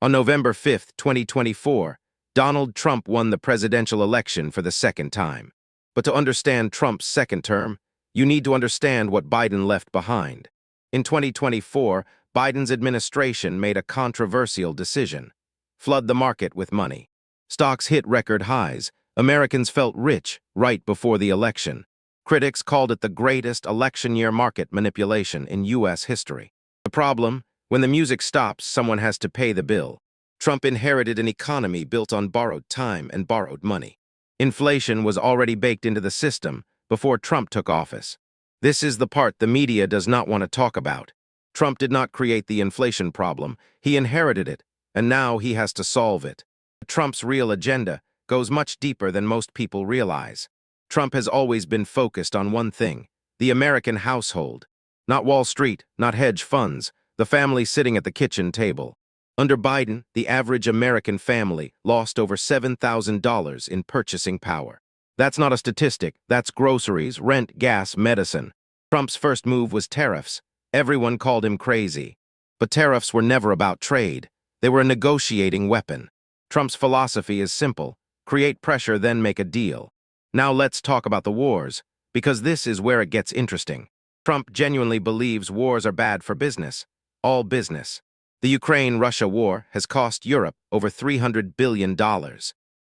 On November 5, 2024, Donald Trump won the presidential election for the second time. But to understand Trump's second term, you need to understand what Biden left behind. In 2024, Biden's administration made a controversial decision: flood the market with money. Stocks hit record highs. Americans felt rich right before the election. Critics called it the greatest election-year market manipulation in U.S. history. The problem? When the music stops, someone has to pay the bill. Trump inherited an economy built on borrowed time and borrowed money. Inflation was already baked into the system before Trump took office. This is the part the media does not want to talk about. Trump did not create the inflation problem, he inherited it, and now he has to solve it. Trump's real agenda goes much deeper than most people realize. Trump has always been focused on one thing: the American household. Not Wall Street, not hedge funds, the family sitting at the kitchen table. Under Biden, the average American family lost over $7,000 in purchasing power. That's not a statistic, that's groceries, rent, gas, medicine. Trump's first move was tariffs. Everyone called him crazy. But tariffs were never about trade. They were a negotiating weapon. Trump's philosophy is simple: create pressure, then make a deal. Now let's talk about the wars, because this is where it gets interesting. Trump genuinely believes wars are bad for business. All business. The Ukraine-Russia war has cost Europe over $300 billion.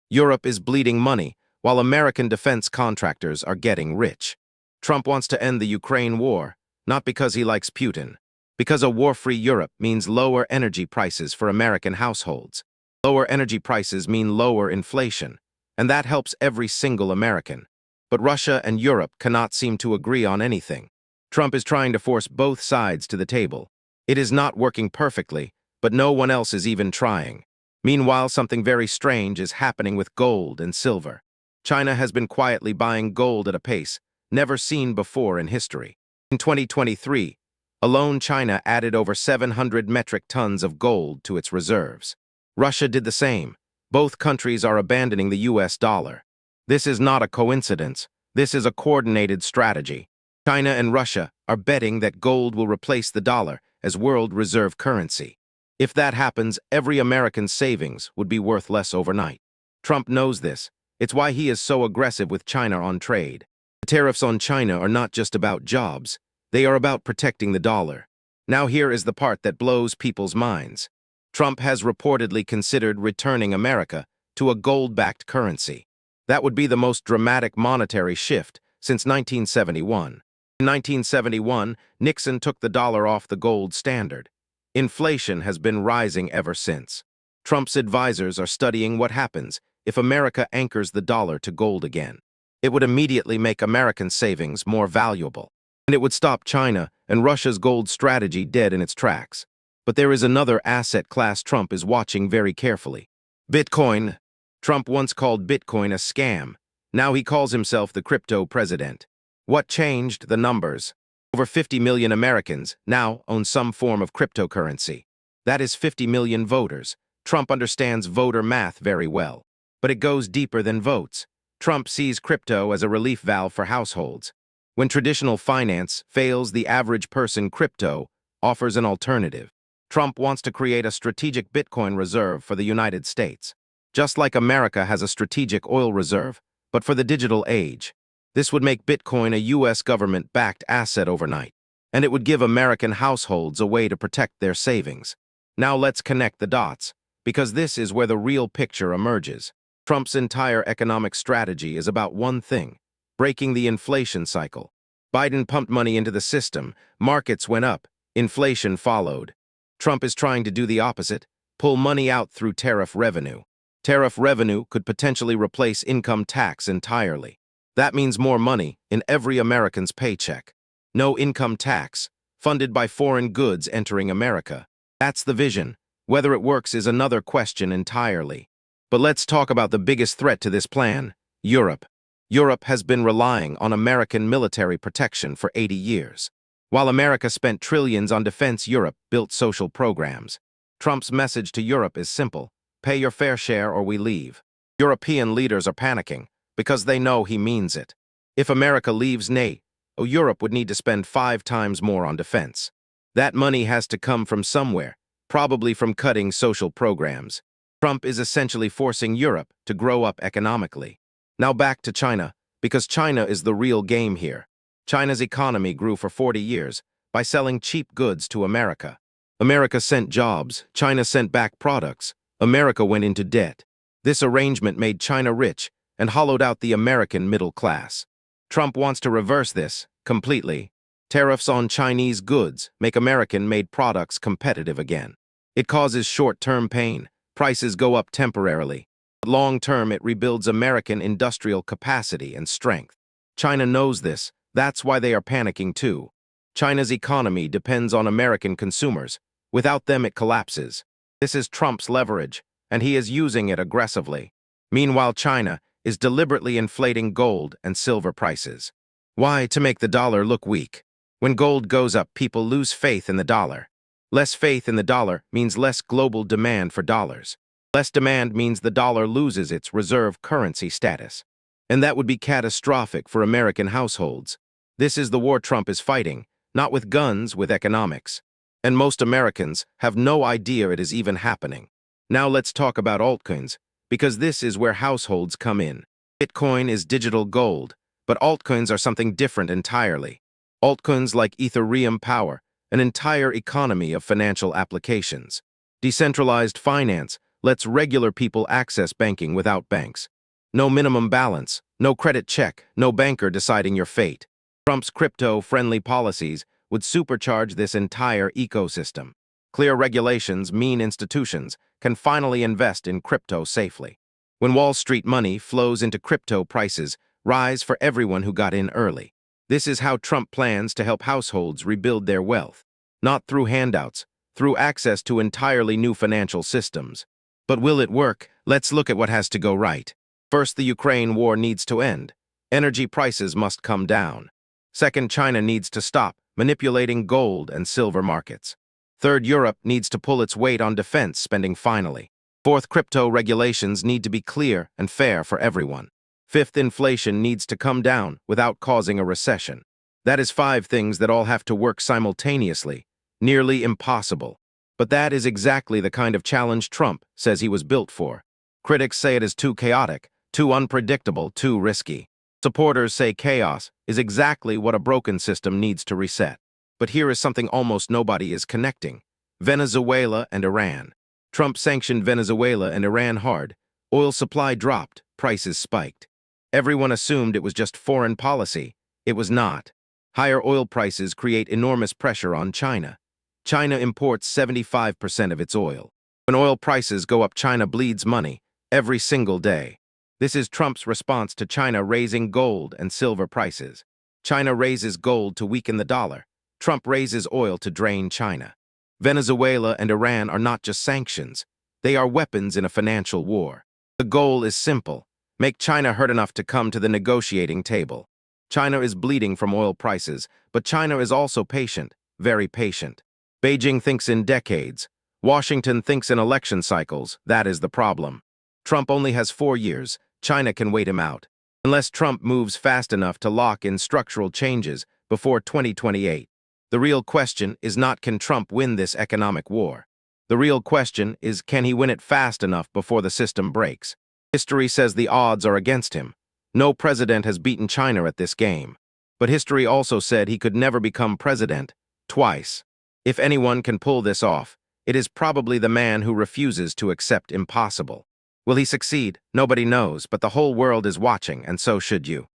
Europe is bleeding money, while American defense contractors are getting rich. Trump wants to end the Ukraine war, not because he likes Putin, because a war-free Europe means lower energy prices for American households. Lower energy prices mean lower inflation, and that helps every single American. But Russia and Europe cannot seem to agree on anything. Trump is trying to force both sides to the table. It is not working perfectly, but no one else is even trying. Meanwhile, something very strange is happening with gold and silver. China has been quietly buying gold at a pace never seen before in history. In 2023, alone China added over 700 metric tons of gold to its reserves. Russia did the same. Both countries are abandoning the US dollar. This is not a coincidence. This is a coordinated strategy. China and Russia are betting that gold will replace the dollar as world reserve currency. If that happens, every American's savings would be worth less overnight. Trump knows this. It's why he is so aggressive with China on trade. The tariffs on China are not just about jobs. They are about protecting the dollar. Now here is the part that blows people's minds. Trump has reportedly considered returning America to a gold-backed currency. That would be the most dramatic monetary shift since 1971. In 1971, Nixon took the dollar off the gold standard. Inflation has been rising ever since. Trump's advisors are studying what happens if America anchors the dollar to gold again. It would immediately make American savings more valuable, and it would stop China and Russia's gold strategy dead in its tracks. But there is another asset class Trump is watching very carefully: Bitcoin. Trump once called Bitcoin a scam. Now he calls himself the crypto president. What changed? The numbers. Over 50 million Americans now own some form of cryptocurrency. That is 50 million voters. Trump understands voter math very well. But it goes deeper than votes. Trump sees crypto as a relief valve for households. When traditional finance fails the average person, crypto offers an alternative. Trump wants to create a strategic Bitcoin reserve for the United States. Just like America has a strategic oil reserve, but for the digital age. This would make Bitcoin a U.S. government-backed asset overnight, and it would give American households a way to protect their savings. Now let's connect the dots, because this is where the real picture emerges. Trump's entire economic strategy is about one thing: breaking the inflation cycle. Biden pumped money into the system, markets went up, inflation followed. Trump is trying to do the opposite: pull money out through tariff revenue. Tariff revenue could potentially replace income tax entirely. That means more money in every American's paycheck. No income tax, funded by foreign goods entering America. That's the vision. Whether it works is another question entirely. But let's talk about the biggest threat to this plan: Europe. Europe has been relying on American military protection for 80 years. While America spent trillions on defense, Europe built social programs. Trump's message to Europe is simple: pay your fair share or we leave. European leaders are panicking because they know he means it. If America leaves NATO, Europe would need to spend 5 times more on defense. That money has to come from somewhere, probably from cutting social programs. Trump is essentially forcing Europe to grow up economically. Now back to China, because China is the real game here. China's economy grew for 40 years by selling cheap goods to America. America sent jobs, China sent back products, America went into debt. This arrangement made China rich and hollowed out the American middle class. Trump wants to reverse this completely. Tariffs on Chinese goods make American-made products competitive again. It causes short-term pain. Prices go up temporarily. But long-term, it rebuilds American industrial capacity and strength. China knows this. That's why they are panicking too. China's economy depends on American consumers. Without them, it collapses. This is Trump's leverage, and he is using it aggressively. Meanwhile, China is deliberately inflating gold and silver prices. Why? To make the dollar look weak. When gold goes up, people lose faith in the dollar. Less faith in the dollar means less global demand for dollars. Less demand means the dollar loses its reserve currency status. And that would be catastrophic for American households. This is the war Trump is fighting, not with guns, with economics. And most Americans have no idea it is even happening. Now let's talk about altcoins, because this is where households come in. Bitcoin is digital gold, but altcoins are something different entirely. Altcoins like Ethereum power an entire economy of financial applications. Decentralized finance lets regular people access banking without banks. No minimum balance, no credit check, no banker deciding your fate. Trump's crypto-friendly policies would supercharge this entire ecosystem. Clear regulations mean institutions can finally invest in crypto safely. When Wall Street money flows into crypto, prices rise for everyone who got in early. This is how Trump plans to help households rebuild their wealth. Not through handouts, through access to entirely new financial systems. But will it work? Let's look at what has to go right. First, the Ukraine war needs to end. Energy prices must come down. Second, China needs to stop manipulating gold and silver markets. Third, Europe needs to pull its weight on defense spending finally. Fourth, crypto regulations need to be clear and fair for everyone. Fifth, inflation needs to come down without causing a recession. That is 5 things that all have to work simultaneously. Nearly impossible. But that is exactly the kind of challenge Trump says he was built for. Critics say it is too chaotic, too unpredictable, too risky. Supporters say chaos is exactly what a broken system needs to reset. But here is something almost nobody is connecting. Venezuela and Iran. Trump sanctioned Venezuela and Iran hard. Oil supply dropped, prices spiked. Everyone assumed it was just foreign policy. It was not. Higher oil prices create enormous pressure on China. China imports 75% of its oil. When oil prices go up, China bleeds money every single day. This is Trump's response to China raising gold and silver prices. China raises gold to weaken the dollar. Trump raises oil to drain China. Venezuela and Iran are not just sanctions. They are weapons in a financial war. The goal is simple. Make China hurt enough to come to the negotiating table. China is bleeding from oil prices, but China is also patient, very patient. Beijing thinks in decades. Washington thinks in election cycles. That is the problem. Trump only has 4 years. China can wait him out. Unless Trump moves fast enough to lock in structural changes before 2028. The real question is not can Trump win this economic war. The real question is can he win it fast enough before the system breaks. History says the odds are against him. No president has beaten China at this game. But history also said he could never become president twice. If anyone can pull this off, it is probably the man who refuses to accept impossible. Will he succeed? Nobody knows, but the whole world is watching, and so should you.